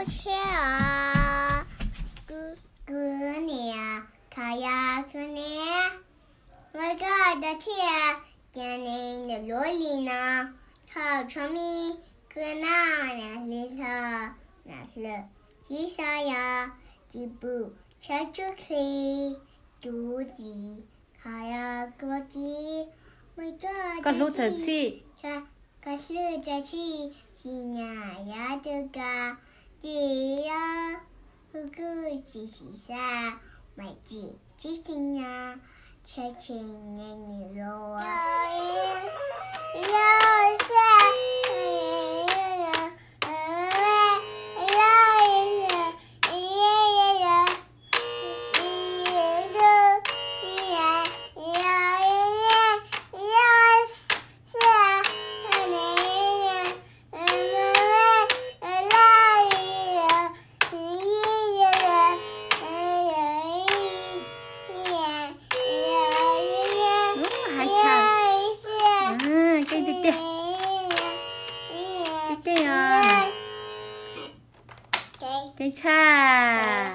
채야 그네야 가야 그네 내가 나치야 걔네 놀리나 하점이 그나 나슬 이사야 기부 차축해 조지 가야 거지 Con lưu thật chị. Có sư cho chị nhà ya được chị cứ chỉ xa mày chỉ sinh nha chơi trình nên nhiều rồi Hai chàng. Cây tiếp tiếp. Cây cây Cây cha.